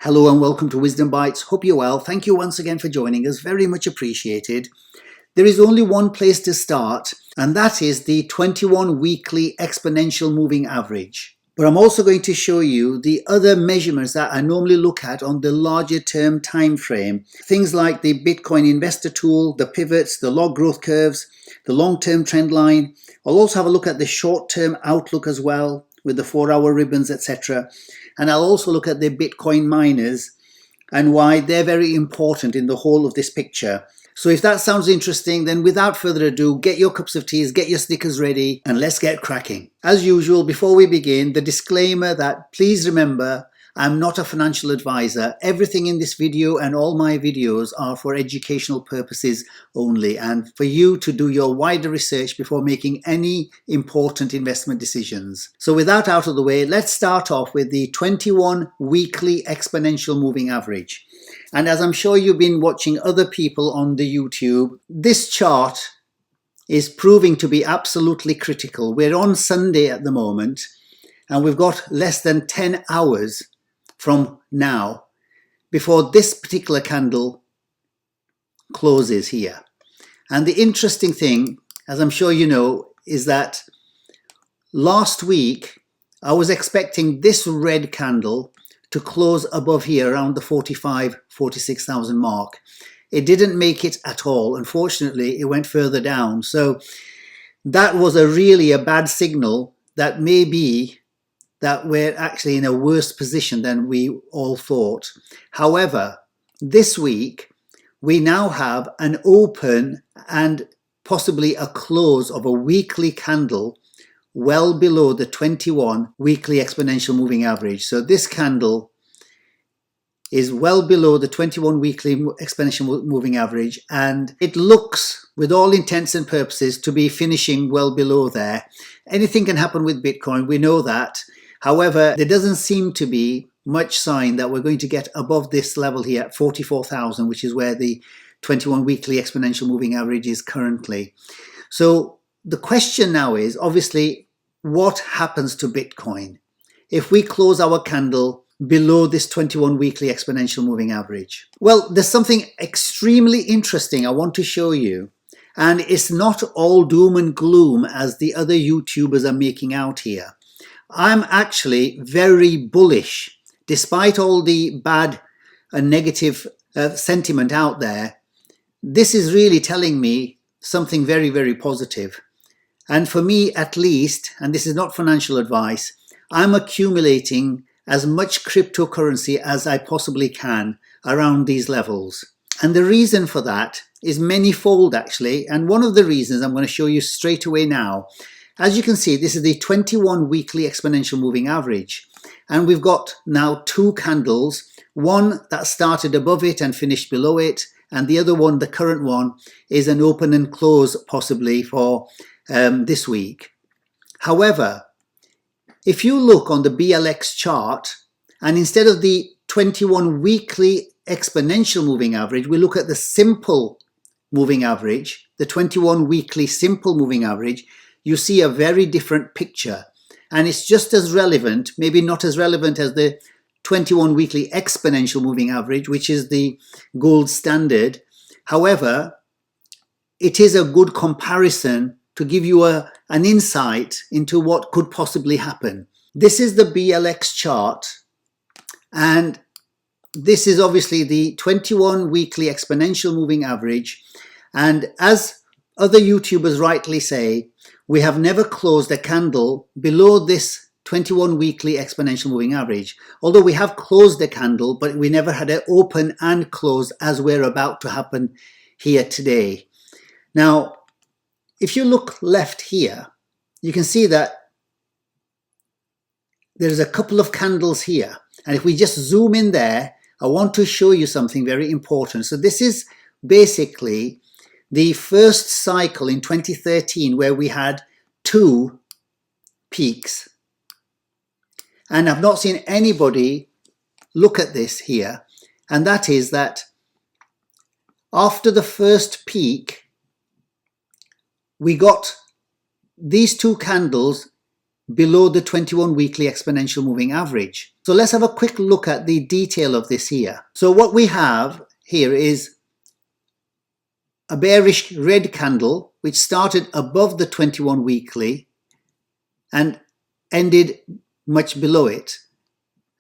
Hello and welcome to Wisdom Bites. Hope you're well. Thank you once again for joining us. Very much appreciated. There is only one place to start, and that is the 21 weekly exponential moving average. But I'm also going to show you the other measurements that I normally look at on the larger term time frame. Things like the Bitcoin investor tool, the pivots, the log growth curves, the long-term trend line. I'll also have a look at the short-term outlook as well, with the 4-hour ribbons, etc. And I'll also look at the Bitcoin miners and why they're very important in the whole of this picture. So if that sounds interesting, then without further ado, get your cups of tea, get your stickers ready, and let's get cracking. As usual, before we begin, the disclaimer that please remember, I'm not a financial advisor. Everything in this video and all my videos are for educational purposes only, and for you to do your wider research before making any important investment decisions. So with that out of the way, let's start off with the 21 weekly exponential moving average. And as I'm sure you've been watching other people on the YouTube, this chart is proving to be absolutely critical. We're on Sunday at the moment, and we've got less than 10 hours from now before this particular candle closes here. And the interesting thing, as I'm sure you know, is that last week I was expecting this red candle to close above here around the 46,000 mark. It didn't make it at all. Unfortunately, it went further down. So that was really a bad signal that maybe that we're actually in a worse position than we all thought. However, this week, we now have an open and possibly a close of a weekly candle well below the 21 weekly exponential moving average. So this candle is well below the 21 weekly exponential moving average, and it looks, with all intents and purposes, to be finishing well below there. Anything can happen with Bitcoin, we know that. However, there doesn't seem to be much sign that we're going to get above this level here at 44,000, which is where the 21 weekly exponential moving average is currently. So the question now is, obviously, what happens to Bitcoin if we close our candle below this 21 weekly exponential moving average? Well, there's something extremely interesting I want to show you. And it's not all doom and gloom as the other YouTubers are making out here. I'm actually very bullish, despite all the bad and negative sentiment out there. This is really telling me something very, very positive. And for me, at least, and this is not financial advice, I'm accumulating as much cryptocurrency as I possibly can around these levels. And the reason for that is manyfold, actually. And one of the reasons I'm going to show you straight away now. As you can see, this is the 21 weekly exponential moving average. And we've got now two candles, one that started above it and finished below it, and the other one, the current one, is an open and close possibly for this week. However, if you look on the BLX chart, and instead of the 21 weekly exponential moving average, we look at the simple moving average, the 21 weekly simple moving average, you see a very different picture. And it's just as relevant, maybe not as relevant as the 21 weekly exponential moving average, which is the gold standard. However, it is a good comparison to give you an insight into what could possibly happen. This is the BLX chart, and this is obviously the 21 weekly exponential moving average. And as other YouTubers rightly say, we have never closed a candle below this 21 weekly exponential moving average. Although we have closed a candle, but we never had it open and close as we're about to happen here today. Now, if you look left here, you can see that there's a couple of candles here. And if we just zoom in there, I want to show you something very important. So this is basically the first cycle in 2013 where we had two peaks. And I've not seen anybody look at this here. And that is that after the first peak, we got these two candles below the 21 weekly exponential moving average. So let's have a quick look at the detail of this here. So what we have here is a bearish red candle which started above the 21 weekly and ended much below it.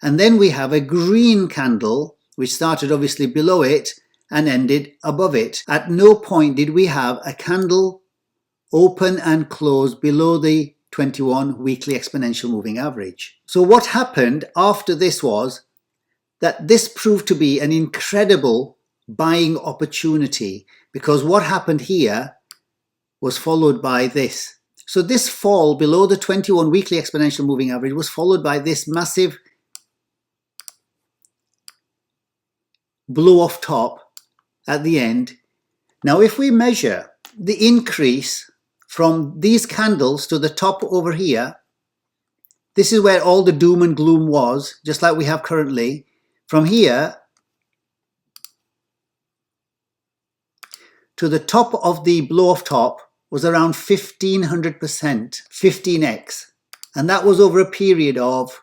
And then we have a green candle which started obviously below it and ended above it. At no point did we have a candle open and close below the 21 weekly exponential moving average. So what happened after this was that this proved to be an incredible buying opportunity, because what happened here was followed by this. So this fall below the 21 weekly exponential moving average was followed by this massive blow off top at the end. Now if we measure the increase from these candles to the top over here, this is where all the doom and gloom was, just like we have currently. From here to the top of the blow off top was around 1500%, 15x. And that was over a period of,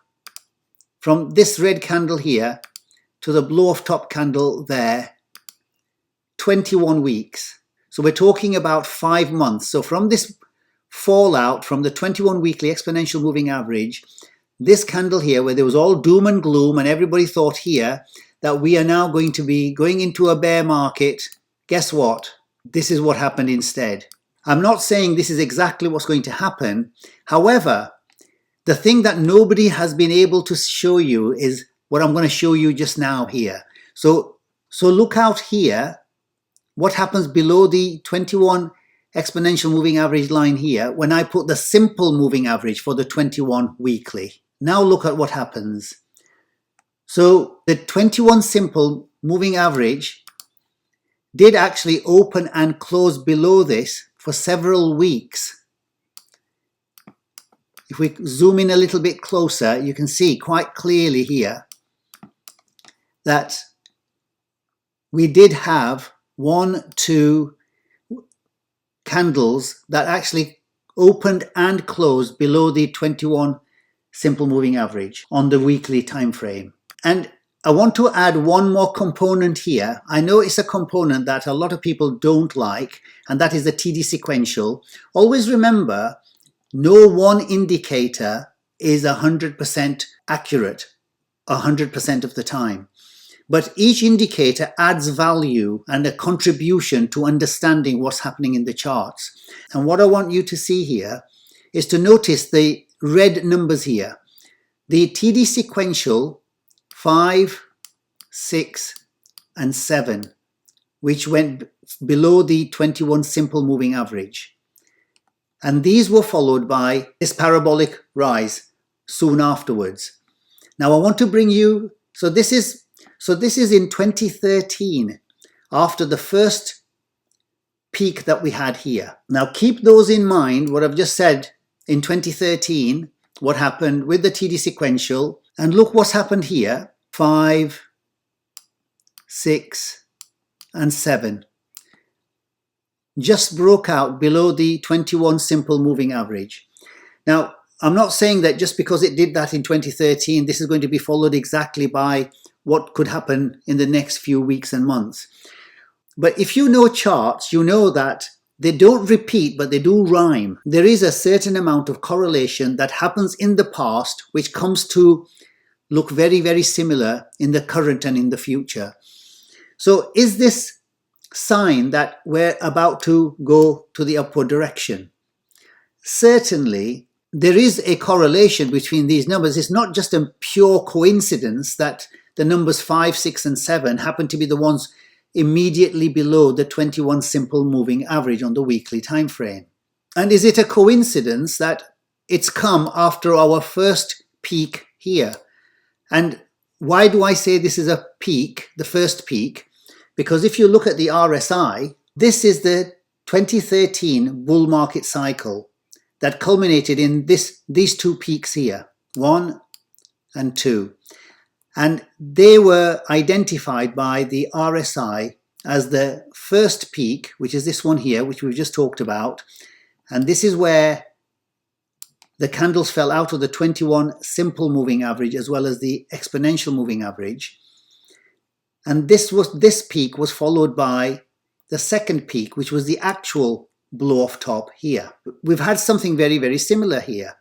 from this red candle here to the blow off top candle there, 21 weeks. So we're talking about 5 months. So from this fallout from the 21 weekly exponential moving average, this candle here where there was all doom and gloom and everybody thought here that we are now going to be going into a bear market, guess what? This is what happened instead. I'm not saying this is exactly what's going to happen. However, the thing that nobody has been able to show you is what I'm going to show you just now here. So look out here. What happens below the 21 exponential moving average line here when I put the simple moving average for the 21 weekly. Now look at what happens. So the 21 simple moving average did actually open and close below this for several weeks. If we zoom in a little bit closer, you can see quite clearly here that we did have 1, 2 candles that actually opened and closed below the 21 simple moving average on the weekly time frame. And I want to add one more component here. I know it's a component that a lot of people don't like, and that is the TD sequential. Always remember, no one indicator is 100% accurate 100% of the time. But each indicator adds value and a contribution to understanding what's happening in the charts. And what I want you to see here is to notice the red numbers here. The TD sequential 5, 6, and 7, which went below the 21 simple moving average. And these were followed by this parabolic rise soon afterwards. Now I want to bring you, so this is in 2013, after the first peak that we had here. Now keep those in mind, what I've just said in 2013, what happened with the TD sequential, and look what's happened here, 5, 6, and 7. Just broke out below the 21 simple moving average. Now, I'm not saying that just because it did that in 2013, this is going to be followed exactly by what could happen in the next few weeks and months. But if you know charts, you know that they don't repeat, but they do rhyme. There is a certain amount of correlation that happens in the past, which comes to look very, very similar in the current and in the future. So is this sign that we're about to go to the upward direction? Certainly, there is a correlation between these numbers. It's not just a pure coincidence that the numbers 5, 6, and 7 happen to be the ones immediately below the 21 simple moving average on the weekly time frame. And is it a coincidence that it's come after our first peak here? And why do I say this is a peak, the first peak? Because if you look at the RSI, this is the 2013 bull market cycle that culminated in these two peaks here, 1 and 2. And they were identified by the RSI as the first peak, which is this one here, which we've just talked about. And this is where the candles fell out of the 21 simple moving average as well as the exponential moving average. And this peak was followed by the second peak, which was the actual blow off top here. We've had something very, very similar here.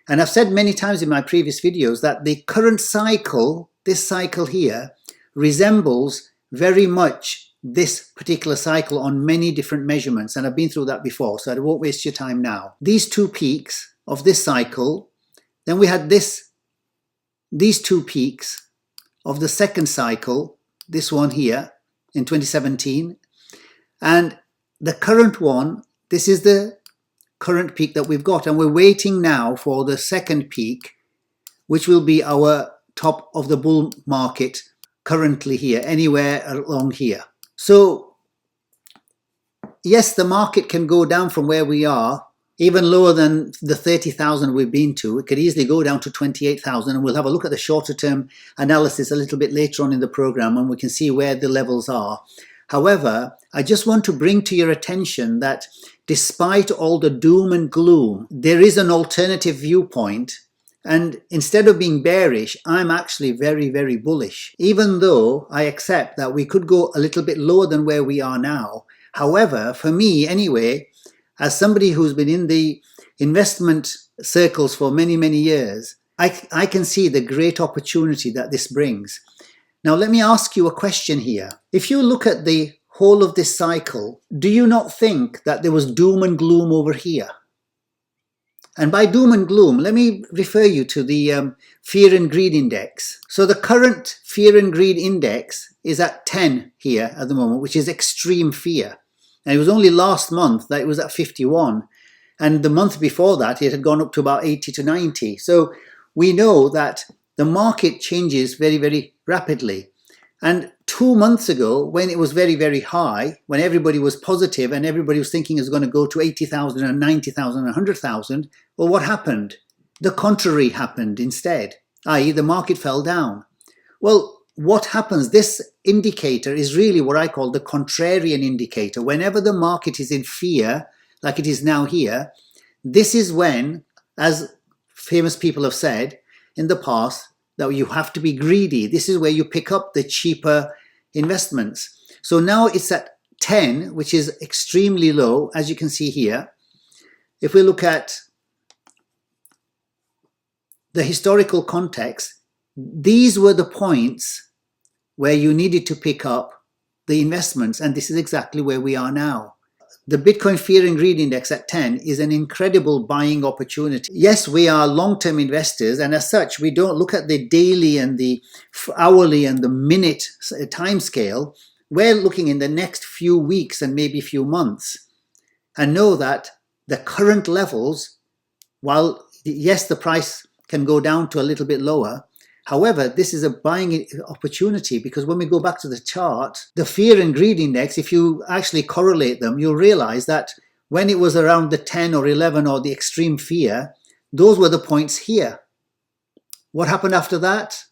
And I've said many times in my previous videos that the current cycle, this cycle here, resembles very much this particular cycle on many different measurements. And I've been through that before, so I won't waste your time now. These two peaks of this cycle, then we had these two peaks of the second cycle, this one here in 2017, and the current one, this is the current peak that we've got, and we're waiting now for the second peak, which will be our top of the bull market currently here, anywhere along here. So yes, the market can go down from where we are, even lower than the 30,000 we've been to. It could easily go down to 28,000, and we'll have a look at the shorter term analysis a little bit later on in the program, and we can see where the levels are. However, I just want to bring to your attention that despite all the doom and gloom, there is an alternative viewpoint. And instead of being bearish, I'm actually very, very bullish, even though I accept that we could go a little bit lower than where we are now. However, for me anyway, as somebody who's been in the investment circles for many, many years, I can see the great opportunity that this brings. Now, let me ask you a question here. If you look at the whole of this cycle, do you not think that there was doom and gloom over here? And by doom and gloom, let me refer you to the fear and greed index. So the current fear and greed index is at 10 here at the moment, which is extreme fear. And it was only last month that it was at 51. And the month before that, it had gone up to about 80 to 90. So we know that the market changes very, very rapidly. And 2 months ago, when it was very, very high, when everybody was positive and everybody was thinking it was going to go to 80,000 and 90,000 and 100,000, well, what happened? The contrary happened instead, i.e. the market fell down. Well, what happens? This indicator is really what I call the contrarian indicator. Whenever the market is in fear, like it is now here, this is when, as famous people have said in the past, that you have to be greedy. This is where you pick up the cheaper investments. So now it's at 10, which is extremely low, as you can see here. If we look at the historical context, these were the points where you needed to pick up the investments, and this is exactly where we are now. The Bitcoin Fear and Greed Index at 10 is an incredible buying opportunity. Yes, we are long-term investors, and as such, we don't look at the daily and the hourly and the minute time scale. We're looking in the next few weeks and maybe few months, and know that the current levels, while yes, the price can go down to a little bit lower, however, this is a buying opportunity, because when we go back to the chart, the fear and greed index, if you actually correlate them, you'll realize that when it was around the 10 or 11 or the extreme fear, those were the points here. What happened after that?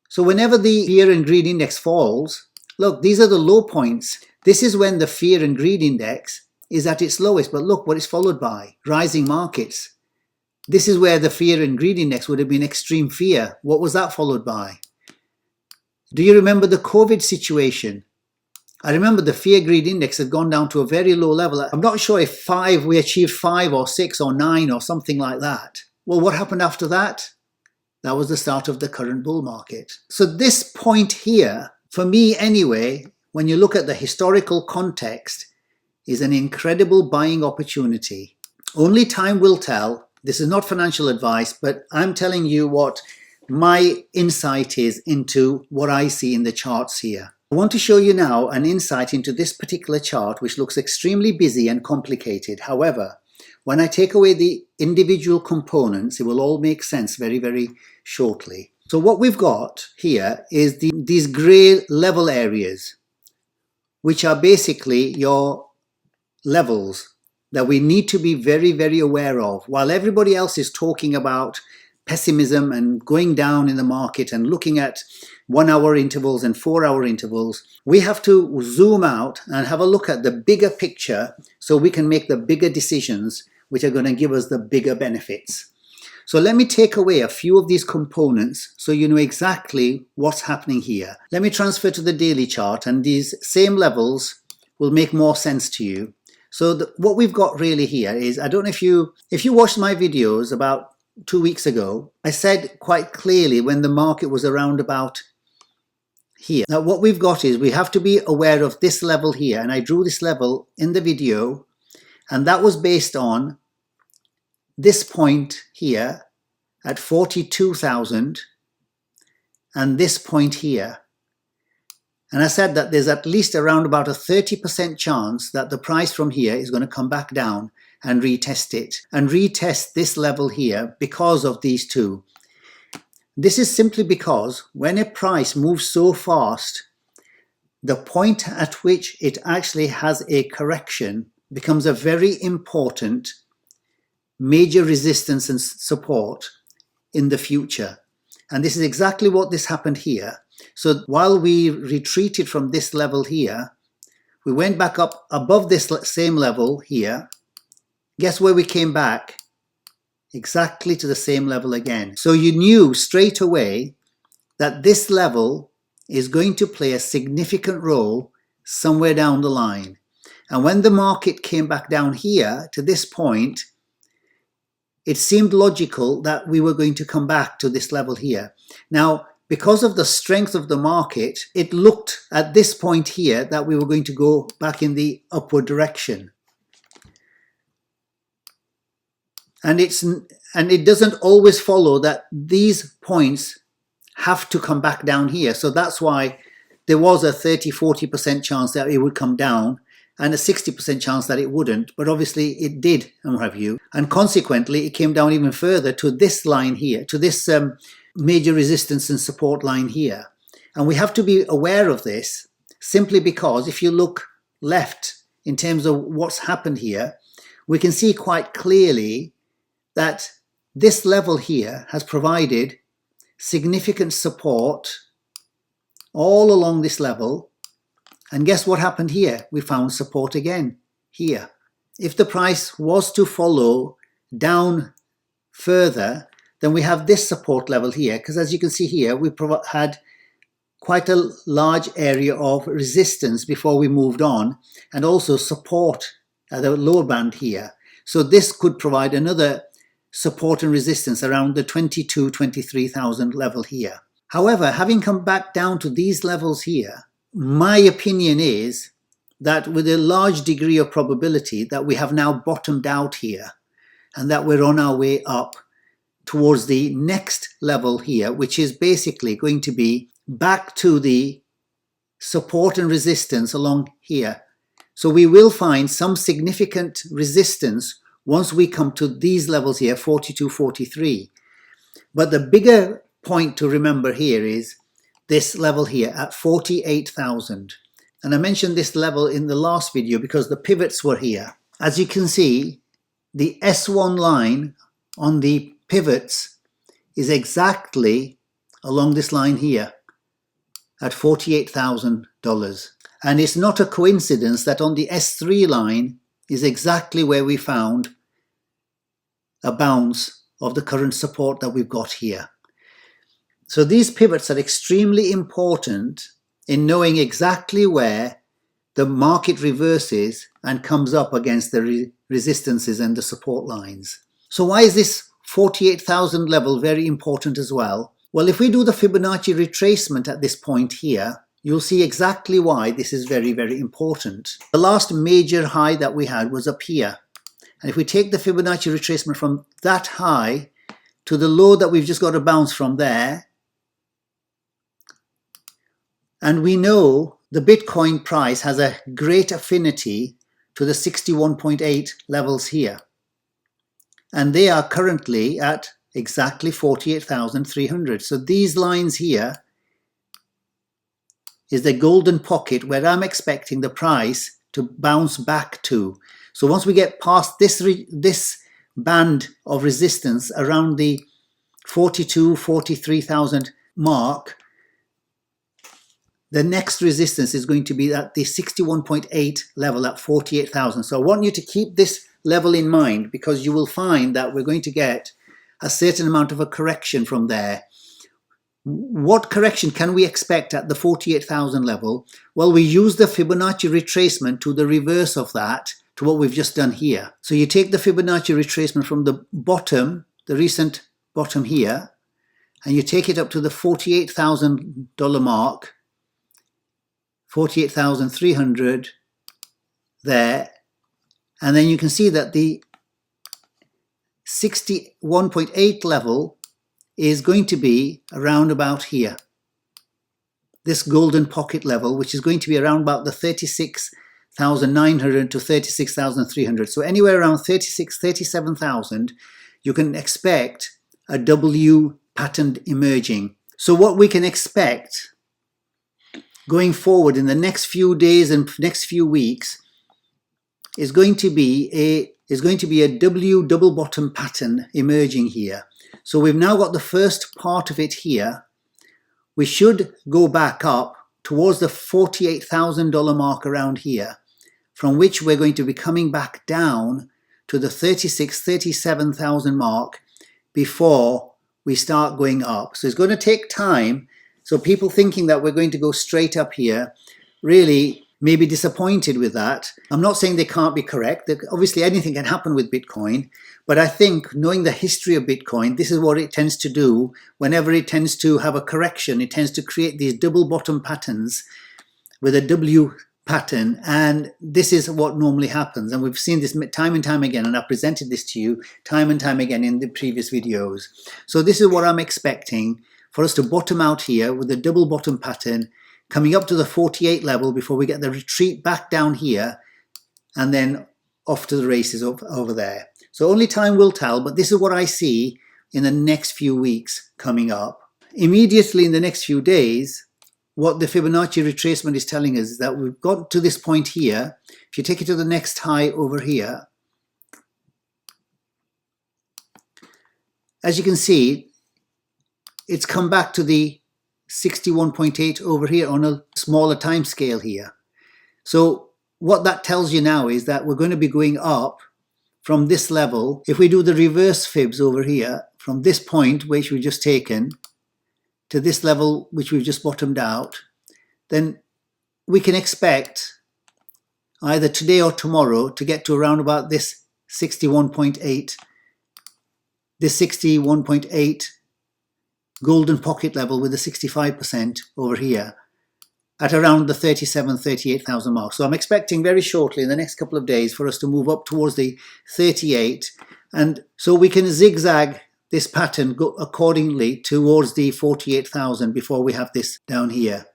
So whenever the fear and greed index falls, look, these are the low points. This is when the fear and greed index is at its lowest, but look what it's followed by: rising markets. This is where the fear and greed index would have been extreme fear. What was that followed by? Do you remember the COVID situation? I remember the fear greed index had gone down to a very low level. I'm not sure if we achieved 5 or 6 or 9 or something like that. Well, what happened after that? That was the start of the current bull market. So this point here, for me anyway, when you look at the historical context, is an incredible buying opportunity. Only time will tell. This is not financial advice, but I'm telling you what my insight is into what I see in the charts here. I want to show you now an insight into this particular chart, which looks extremely busy and complicated. However, when I take away the individual components, it will all make sense very, very shortly. So what we've got here is these gray level areas, which are basically your levels that we need to be very, very aware of. While everybody else is talking about pessimism and going down in the market and looking at 1 hour intervals and 4 hour intervals, we have to zoom out and have a look at the bigger picture so we can make the bigger decisions which are going to give us the bigger benefits. So let me take away a few of these components so you know exactly what's happening here. Let me transfer to the daily chart, and these same levels will make more sense to you. So what we've got really here is, I don't know if you watched my videos about 2 weeks ago, I said quite clearly when the market was around about here. Now what we've got is we have to be aware of this level here, and I drew this level in the video, and that was based on this point here at 42,000 and this point here. And I said that there's at least around about a 30% chance that the price from here is going to come back down and retest it, and retest this level here because of these two. This is simply because when a price moves so fast, the point at which it actually has a correction becomes a very important major resistance and support in the future. And this is exactly what this happened here. So while we retreated from this level here, we went back up above this same level here. Guess where we came back? Exactly to the same level again. So you knew straight away that this level is going to play a significant role somewhere down the line. And when the market came back down here to this point, it seemed logical that we were going to come back to this level here. Now, because of the strength of the market, it looked at this point here that we were going to go back in the upward direction. And it doesn't always follow that these points have to come back down here. So that's why there was a 30–40% chance that it would come down, and a 60% chance that it wouldn't, but obviously it did, in my view. And consequently, it came down even further to this line here, to this major resistance and support line here. And we have to be aware of this simply because if you look left in terms of what's happened here, we can see quite clearly that this level here has provided significant support all along this level. And guess what happened here? We found support again here. If the price was to follow down further, then we have this support level here, because as you can see here, we had quite a large area of resistance before we moved on, and also support at the lower band here. So this could provide another support and resistance around the 22–23,000 level here. However, having come back down to these levels here, my opinion is that with a large degree of probability that we have now bottomed out here, and that we're on our way up towards the next level here, which is basically going to be back to the support and resistance along here. So we will find some significant resistance once we come to these levels here, 42–43. But the bigger point to remember here is this level here at 48,000. And I mentioned this level in the last video because the pivots were here. As you can see, the S1 line on the pivots is exactly along this line here at $48,000. And it's not a coincidence that on the S3 line is exactly where we found a bounce of the current support that we've got here. So these pivots are extremely important in knowing exactly where the market reverses and comes up against the resistances and the support lines. So why is this 48,000 level very important as well? Well, if we do the Fibonacci retracement at this point here, you'll see exactly why this is very, very important. The last major high that we had was up here. And if we take the Fibonacci retracement from that high to the low that we've just got to bounce from there, and we know the Bitcoin price has a great affinity to the 61.8 levels here. And they are currently at exactly 48,300. So these lines here is the golden pocket where I'm expecting the price to bounce back to. So once we get past this band of resistance around the 43,000 mark, the next resistance is going to be at the 61.8 level at 48,000. So I want you to keep this level in mind, because you will find that we're going to get a certain amount of a correction from there. What correction can we expect at the 48,000 level? Well, we use the Fibonacci retracement to the reverse of that, to what we've just done here. So you take the Fibonacci retracement from the bottom, the recent bottom here, and you take it up to the $48,000 mark, 48,300 there, and then you can see that the 61.8 level is going to be around about here. This golden pocket level, which is going to be around about the 36,900 to 36,300. So anywhere around 37,000, you can expect a W pattern emerging. So what we can expect going forward in the next few days and next few weeks is going to be a W double bottom pattern emerging here. So we've now got the first part of it here. We should go back up towards the $48,000 mark around here, from which we're going to be coming back down to the 37,000 mark before we start going up. So it's going to take time. So people thinking that we're going to go straight up here really may be disappointed with that. I'm not saying they can't be correct. Obviously anything can happen with Bitcoin, but I think knowing the history of Bitcoin, this is what it tends to do. Whenever it tends to have a correction, it tends to create these double bottom patterns with a W pattern, and this is what normally happens. And we've seen this time and time again, and I've presented this to you time and time again in the previous videos. So this is what I'm expecting, for us to bottom out here with a double bottom pattern, coming up to the 48 level before we get the retreat back down here, and then off to the races over there. So only time will tell, but this is what I see in the next few weeks coming up. Immediately in the next few days, what the Fibonacci retracement is telling us is that we've got to this point here. If you take it to the next high over here, as you can see, it's come back to the 61.8 over here on a smaller time scale here. So what that tells you now is that we're going to be going up from this level. If we do the reverse fibs over here, from this point which we've just taken to this level which we've just bottomed out, then we can expect either today or tomorrow to get to around about this 61.8, this 61.8 golden pocket level with the 65% over here at around the 38,000 mark. So I'm expecting very shortly in the next couple of days for us to move up towards the 38, and so we can zigzag this pattern go accordingly towards the 48,000 before we have this down here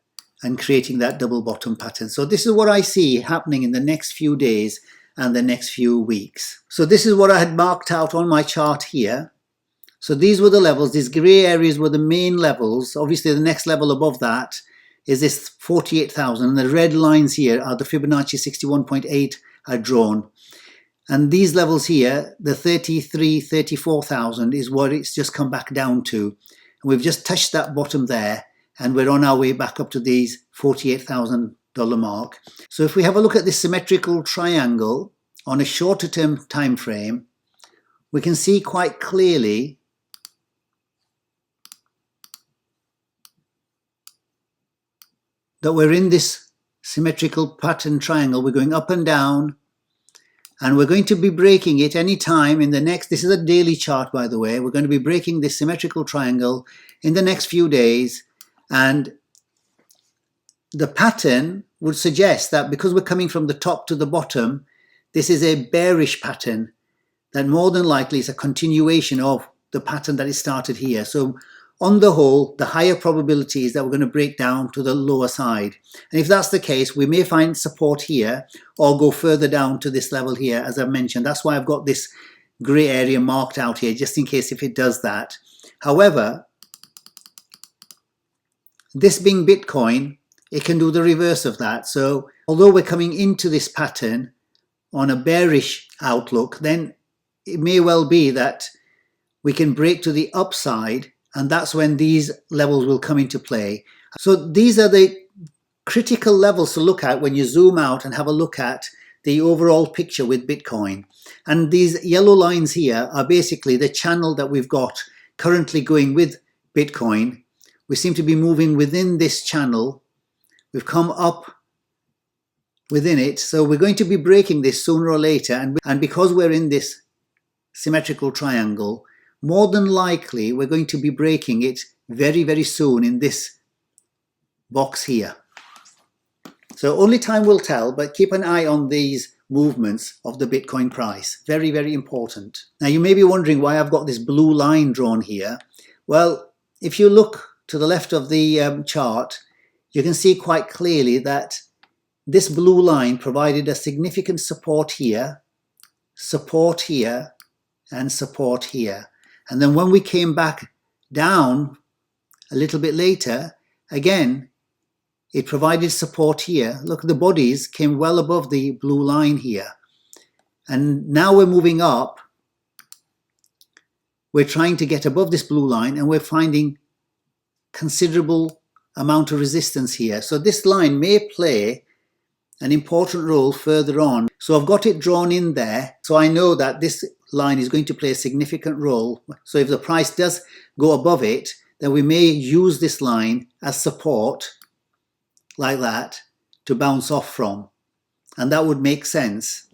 and creating that double bottom pattern. So this is what I see happening in the next few days and the next few weeks. So this is what I had marked out on my chart here. So these were the levels. These grey areas were the main levels. Obviously the next level above that is this 48,000. The red lines here are the Fibonacci 61.8 are drawn. And these levels here, the 34,000 is what it's just come back down to. And we've just touched that bottom there, and we're on our way back up to these $48,000 mark. So if we have a look at this symmetrical triangle on a shorter term time frame, we can see quite clearly that we're in this symmetrical pattern triangle. We're going up and down, and we're going to be breaking it any time in the next, this is a daily chart by the way, we're going to be breaking this symmetrical triangle in the next few days, and the pattern would suggest that because we're coming from the top to the bottom, this is a bearish pattern that more than likely is a continuation of the pattern that is started here. So on the whole, the higher probability is that we're going to break down to the lower side. And if that's the case, we may find support here or go further down to this level here, as I've mentioned. That's why I've got this grey area marked out here, just in case if it does that. However, this being Bitcoin, it can do the reverse of that. So although we're coming into this pattern on a bearish outlook, then it may well be that we can break to the upside, and that's when these levels will come into play. So these are the critical levels to look at when you zoom out and have a look at the overall picture with Bitcoin. And these yellow lines here are basically the channel that we've got currently going with Bitcoin. We seem to be moving within this channel. We've come up within it. So we're going to be breaking this sooner or later. And because we're in this symmetrical triangle, more than likely we're going to be breaking it very, very soon in this box here. So only time will tell, but keep an eye on these movements of the Bitcoin price. Very, very important. Now you may be wondering why I've got this blue line drawn here. Well, if you look to the left of the chart, you can see quite clearly that this blue line provided a significant support here, and support here. And then when we came back down a little bit later, again, it provided support here. Look, the bodies came well above the blue line here. And now we're moving up. We're trying to get above this blue line and we're finding considerable amount of resistance here. So this line may play an important role further on. So I've got it drawn in there. So I know that this line is going to play a significant role. So if the price does go above it, then we may use this line as support like that to bounce off from. And that would make sense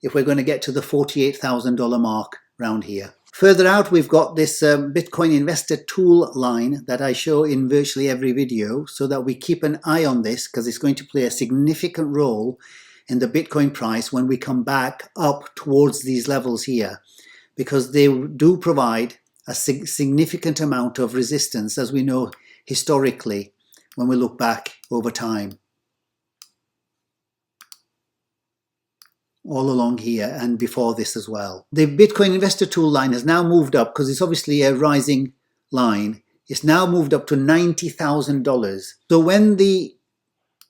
if we're going to get to the $48,000 mark round here. Further out, we've got this Bitcoin investor tool line that I show in virtually every video, so that we keep an eye on this because it's going to play a significant role in the Bitcoin price when we come back up towards these levels here, because they do provide a significant amount of resistance, as we know historically when we look back over time. All along here and before this as well. The Bitcoin investor tool line has now moved up because it's obviously a rising line. It's now moved up to $90,000. So when the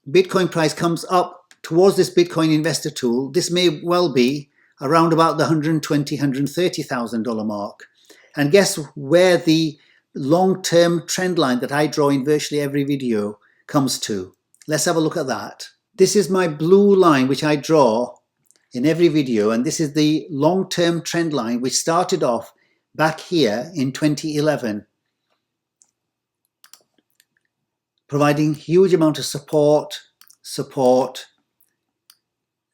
Bitcoin price comes up towards this Bitcoin investor tool, this may well be around about the $120,000, $130,000 mark. And guess where the long-term trend line that I draw in virtually every video comes to? Let's have a look at that. This is my blue line which I draw in every video, and this is the long-term trend line which started off back here in 2011, providing huge amount of support,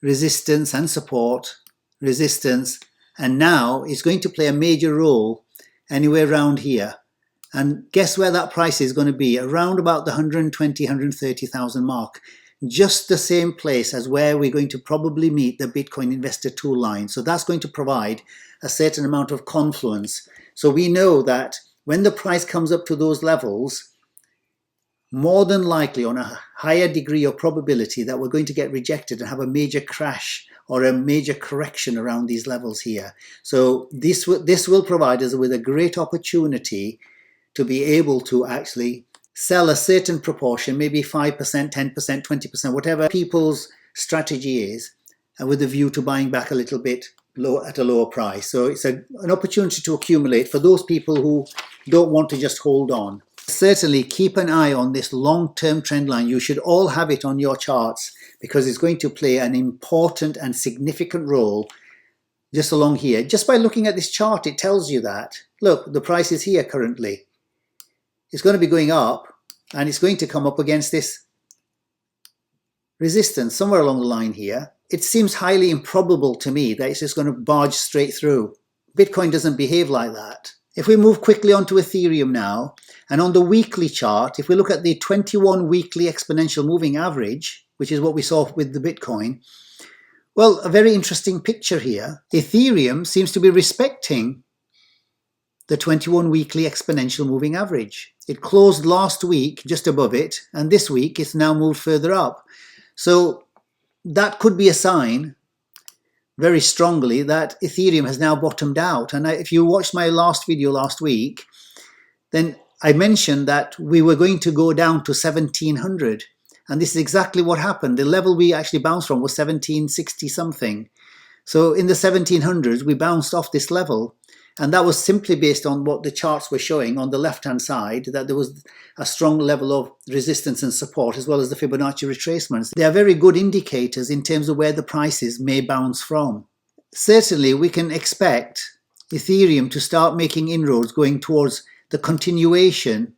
resistance and support, resistance, and now it's going to play a major role anywhere around here. And guess where that price is going to be? Around about the 120,000, 130,000 mark. Just the same place as where we're going to probably meet the Bitcoin investor tool line. So that's going to provide a certain amount of confluence. So we know that when the price comes up to those levels, more than likely on a higher degree of probability that we're going to get rejected and have a major crash or a major correction around these levels here. So this will provide us with a great opportunity to be able to actually sell a certain proportion, maybe 5%, 10%, 20%, whatever people's strategy is, and with a view to buying back a little bit low at a lower price. So it's an opportunity to accumulate for those people who don't want to just hold on. Certainly keep an eye on this long-term trend line. You should all have it on your charts because it's going to play an important and significant role just along here. Just by looking at this chart, it tells you that. Look, the price is here currently. It's going to be going up and it's going to come up against this resistance somewhere along the line here. It seems highly improbable to me that it's just going to barge straight through. Bitcoin doesn't behave like that. If we move quickly onto Ethereum now, and on the weekly chart, if we look at the 21 weekly exponential moving average, which is what we saw with the Bitcoin, well, a very interesting picture here. Ethereum seems to be respecting the 21 weekly exponential moving average. It closed last week just above it, and this week it's now moved further up. So that could be a sign very strongly that Ethereum has now bottomed out. And if you watched my last video last week, then I mentioned that we were going to go down to 1700. And this is exactly what happened. The level we actually bounced from was 1760 something. So in the 1700s, we bounced off this level. And that was simply based on what the charts were showing on the left-hand side, that there was a strong level of resistance and support, as well as the Fibonacci retracements. They are very good indicators in terms of where the prices may bounce from. Certainly, we can expect Ethereum to start making inroads going towards the continuation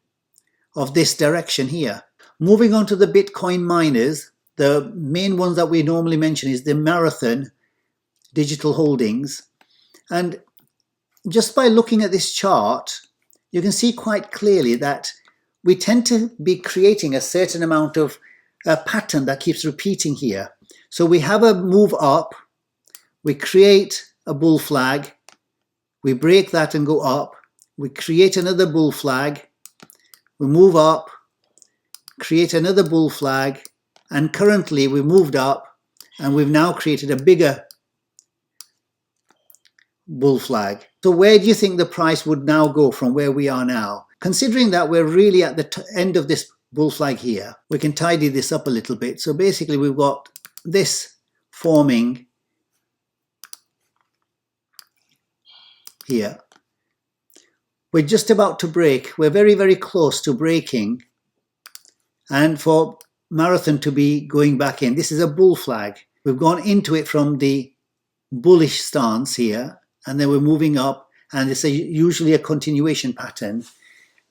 of this direction here. Moving on to the Bitcoin miners, the main ones that we normally mention is the Marathon Digital Holdings. And just by looking at this chart, you can see quite clearly that we tend to be creating a certain amount of a pattern that keeps repeating here. So we have a move up, we create a bull flag, we break that and go up, we create another bull flag, we move up, create another bull flag, and currently we moved up and we've now created a bigger bull flag. So where do you think the price would now go from where we are now? Considering that we're really at the end of this bull flag here, we can tidy this up a little bit. So basically we've got this forming here. We're just about to break. We're very, very close to breaking. And for Marathon to be going back in, this is a bull flag. We've gone into it from the bullish stance here, and then we're moving up, and it's usually a continuation pattern.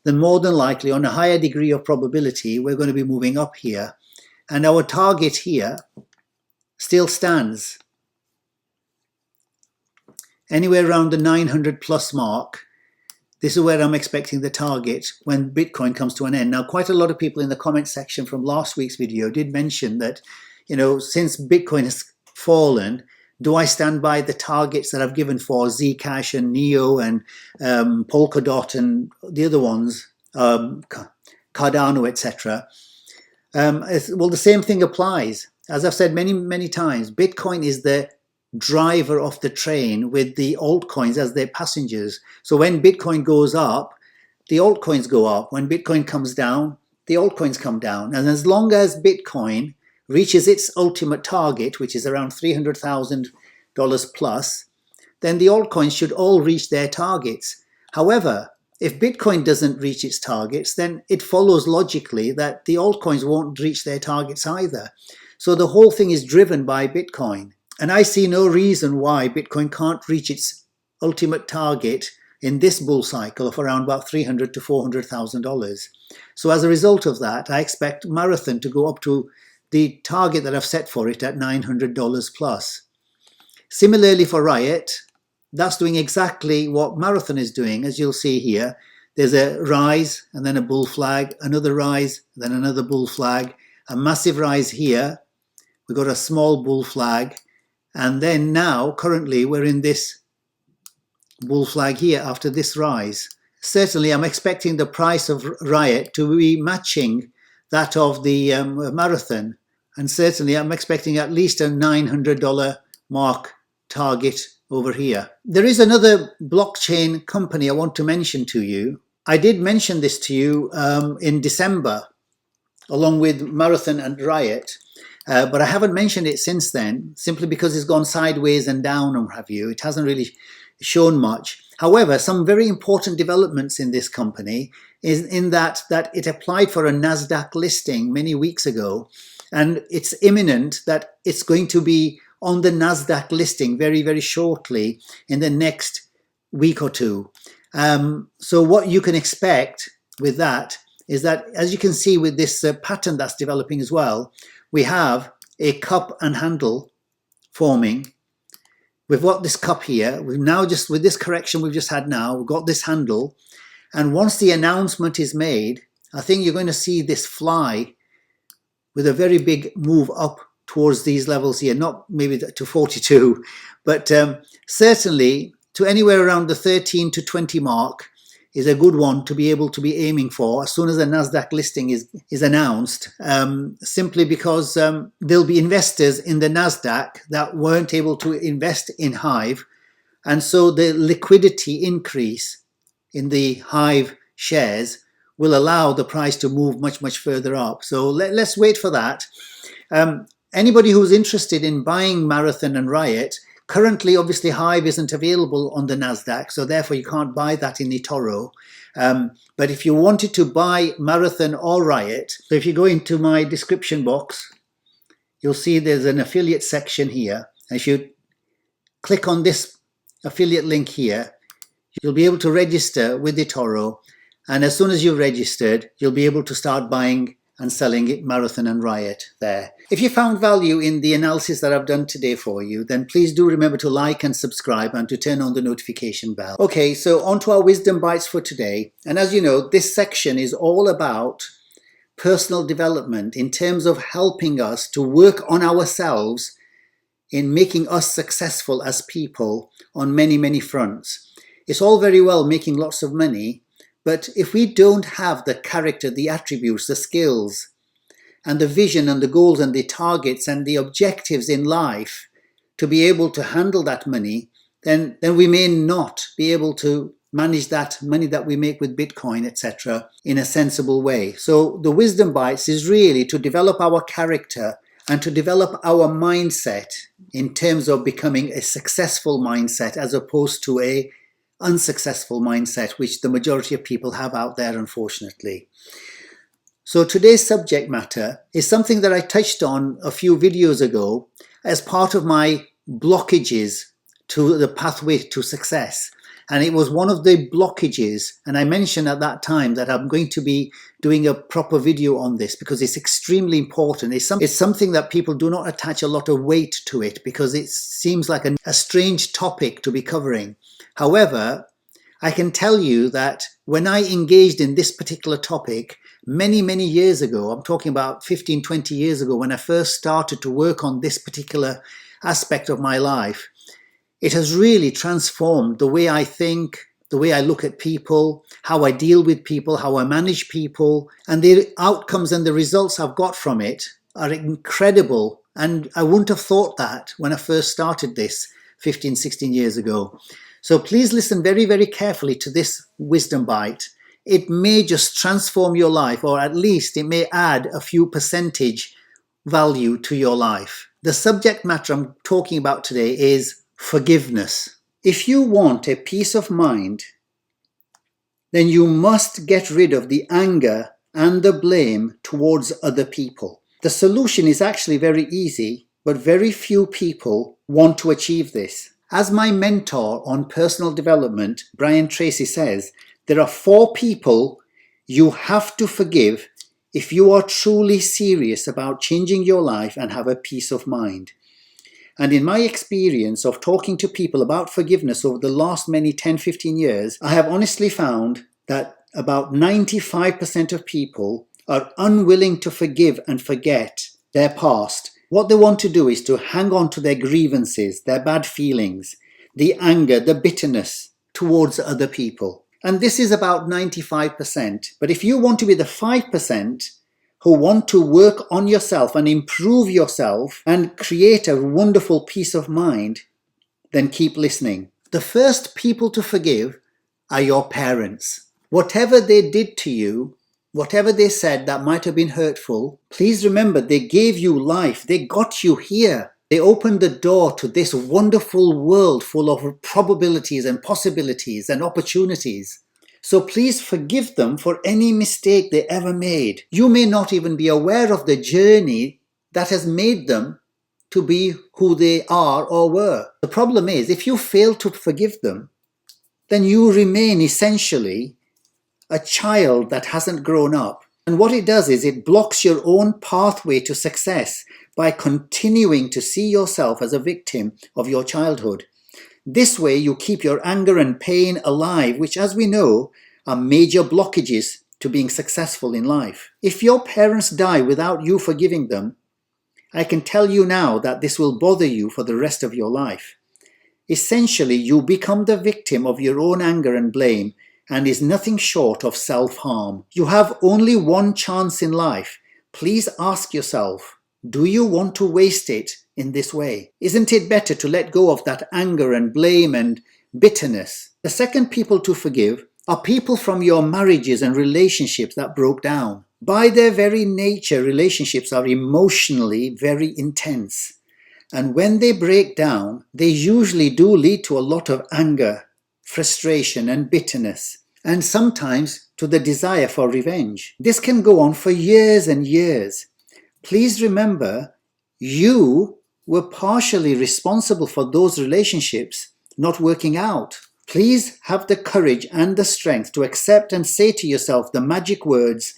Then more than likely, on a higher degree of probability, we're going to be moving up here. And our target here still stands anywhere around the 900 plus mark. This is where I'm expecting the target when Bitcoin comes to an end. Now, quite a lot of people in the comment section from last week's video did mention that, you know, since Bitcoin has fallen, do I stand by the targets that I've given for Zcash and Neo and Polkadot and the other ones, Cardano, etc.? Well, the same thing applies. As I've said many, many times, Bitcoin is the driver of the train with the altcoins as their passengers. So when Bitcoin goes up, the altcoins go up. When Bitcoin comes down, the altcoins come down. And as long as Bitcoin reaches its ultimate target, which is around $300,000 plus, then the altcoins should all reach their targets. However, if Bitcoin doesn't reach its targets, then it follows logically that the altcoins won't reach their targets either. So the whole thing is driven by Bitcoin. And I see no reason why Bitcoin can't reach its ultimate target in this bull cycle of around about $300,000 to $400,000. So as a result of that, I expect Marathon to go up to the target that I've set for it at $900 plus. Similarly for RIOT, that's doing exactly what Marathon is doing. As you'll see here, there's a rise and then a bull flag, another rise, then another bull flag, a massive rise here. We've got a small bull flag. And then now, currently, we're in this bull flag here after this rise. Certainly, I'm expecting the price of RIOT to be matching that of the Marathon. And certainly, I'm expecting at least a $900 mark target over here. There is another blockchain company I want to mention to you. I did mention this to you in December, along with Marathon and RIOT. But I haven't mentioned it since then, simply because it's gone sideways and down and what have you. It hasn't really shown much. However, some very important developments in this company is in that it applied for a NASDAQ listing many weeks ago, and it's imminent that it's going to be on the NASDAQ listing very, very shortly in the next week or two. So what you can expect with that is that, as you can see with this pattern that's developing as well, we have a cup and handle forming. We've got this cup here. We've now just, with this correction we've just had now, we've got this handle. And once the announcement is made, I think you're going to see this fly with a very big move up towards these levels here, not maybe to 42, but certainly to anywhere around the 13 to 20 mark is a good one to be able to be aiming for as soon as the NASDAQ listing is announced, simply because there'll be investors in the NASDAQ that weren't able to invest in HIVE. And so the liquidity increase in the HIVE shares will allow the price to move much, much further up. So let's wait for that. Anybody who's interested in buying Marathon and RIOT, Currently, obviously, HIVE isn't available on the NASDAQ, so therefore you can't buy that in Etoro. But if you wanted to buy Marathon or RIOT, so if you go into my description box, you'll see there's an affiliate section here. And if you click on this affiliate link here, you'll be able to register with Etoro. And as soon as you've registered, you'll be able to start buying and selling it, Marathon and RIOT there. If you found value in the analysis that I've done today for you, then please do remember to like and subscribe and to turn on the notification bell. Okay, so on to our wisdom bites for today. And as you know, this section is all about personal development in terms of helping us to work on ourselves in making us successful as people on many, many fronts. It's all very well making lots of money, but if we don't have the character, the attributes, the skills, and the vision and the goals and the targets and the objectives in life to be able to handle that money, then we may not be able to manage that money that we make with Bitcoin, etc., in a sensible way. So the wisdom bites is really to develop our character and to develop our mindset in terms of becoming a successful mindset as opposed to a unsuccessful mindset, which the majority of people have out there, unfortunately. So today's subject matter is something that I touched on a few videos ago as part of my blockages to the pathway to success. And it was one of the blockages, and I mentioned at that time that I'm going to be doing a proper video on this because it's extremely important. It's something that people do not attach a lot of weight to it because it seems like a strange topic to be covering. However, I can tell you that when I engaged in this particular topic many, many years ago, I'm talking about 15, 20 years ago, when I first started to work on this particular aspect of my life, it has really transformed the way I think, the way I look at people, how I deal with people, how I manage people, and the outcomes and the results I've got from it are incredible. And I wouldn't have thought that when I first started this 15, 16 years ago. So please listen very, very carefully to this wisdom bite. It may just transform your life, or at least it may add a few percentage value to your life. The subject matter I'm talking about today is forgiveness. If you want a peace of mind, then you must get rid of the anger and the blame towards other people. The solution is actually very easy, but very few people want to achieve this. As my mentor on personal development, Brian Tracy, says, there are 4 people you have to forgive if you are truly serious about changing your life and have a peace of mind. And in my experience of talking to people about forgiveness over the last many 10, 15 years, I have honestly found that about 95% of people are unwilling to forgive and forget their past. What they want to do is to hang on to their grievances, their bad feelings, the anger, the bitterness towards other people. And this is about 95%. But if you want to be the 5% who want to work on yourself and improve yourself and create a wonderful peace of mind, then keep listening. The first people to forgive are your parents. Whatever they did to you, whatever they said that might have been hurtful, please remember they gave you life. They got you here. They opened the door to this wonderful world full of probabilities and possibilities and opportunities. So please forgive them for any mistake they ever made. You may not even be aware of the journey that has made them to be who they are or were. The problem is, if you fail to forgive them, then you remain essentially a child that hasn't grown up. And what it does is it blocks your own pathway to success by continuing to see yourself as a victim of your childhood. This way you keep your anger and pain alive, which, as we know, are major blockages to being successful in life. If your parents die without you forgiving them, I can tell you now that this will bother you for the rest of your life. Essentially, you become the victim of your own anger and blame, and is nothing short of self-harm. You have only one chance in life. Please ask yourself, do you want to waste it in this way? Isn't it better to let go of that anger and blame and bitterness? The second people to forgive are people from your marriages and relationships that broke down. By their very nature, relationships are emotionally very intense. And when they break down, they usually do lead to a lot of anger, frustration and bitterness, and sometimes to the desire for revenge. This can go on for years and years. Please remember, you were partially responsible for those relationships not working out. Please have the courage and the strength to accept and say to yourself the magic words,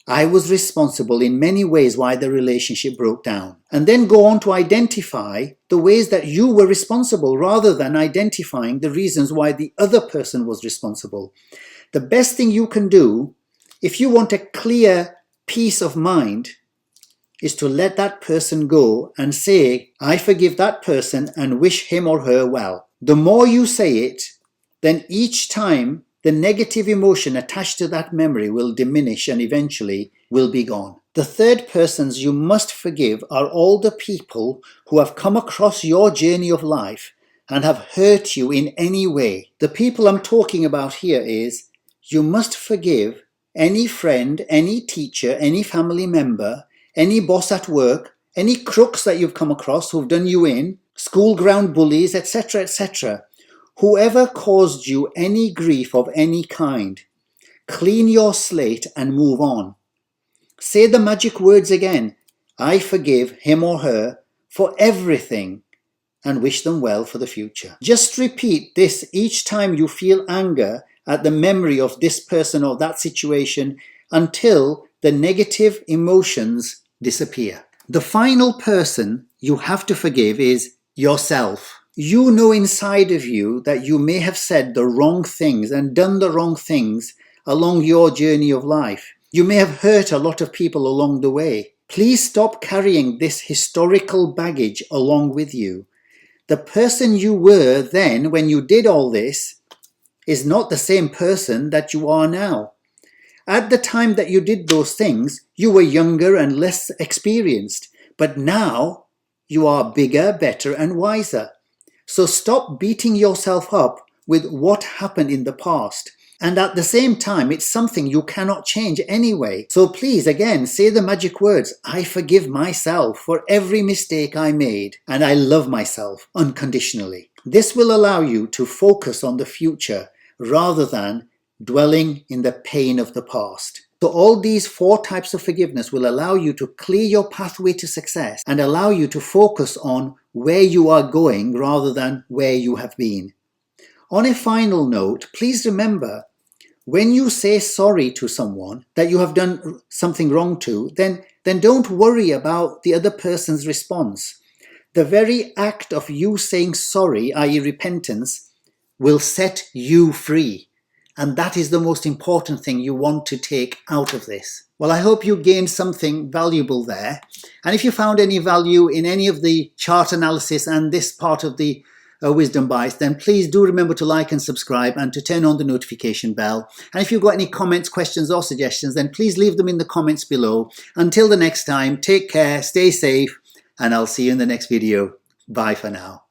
I was responsible in many ways why the relationship broke down. And then go on to identify the ways that you were responsible rather than identifying the reasons why the other person was responsible. The best thing you can do, if you want a clear peace of mind, is to let that person go and say, I forgive that person and wish him or her well. The more you say it, then each time the negative emotion attached to that memory will diminish and eventually will be gone. The third persons you must forgive are all the people who have come across your journey of life and have hurt you in any way. The people I'm talking about here is, you must forgive any friend, any teacher, any family member, any boss at work, any crooks that you've come across who've done you in, school ground bullies, etc., etc. Whoever caused you any grief of any kind, clean your slate and move on. Say the magic words again, I forgive him or her for everything and wish them well for the future. Just repeat this each time you feel anger at the memory of this person or that situation until the negative emotions disappear. The final person you have to forgive is yourself. You know inside of you that you may have said the wrong things and done the wrong things along your journey of life. You may have hurt a lot of people along the way. Please stop carrying this historical baggage along with you. The person you were then when you did all this is not the same person that you are now. At the time that you did those things, you were younger and less experienced, but now you are bigger, better and wiser. So stop beating yourself up with what happened in the past. And at the same time, it's something you cannot change anyway. So please, again, say the magic words, I forgive myself for every mistake I made, and I love myself unconditionally. This will allow you to focus on the future rather than dwelling in the pain of the past. So all these 4 types of forgiveness will allow you to clear your pathway to success and allow you to focus on where you are going rather than where you have been. On a final note, please remember, when you say sorry to someone that you have done something wrong to, then don't worry about the other person's response. The very act of you saying sorry, i.e. repentance, will set you free. And that is the most important thing you want to take out of this. Well, I hope you gained something valuable there. And if you found any value in any of the chart analysis and this part of the Wisdom Bites, then please do remember to like and subscribe and to turn on the notification bell. And if you've got any comments, questions or suggestions, then please leave them in the comments below. Until the next time, take care, stay safe, and I'll see you in the next video. Bye for now.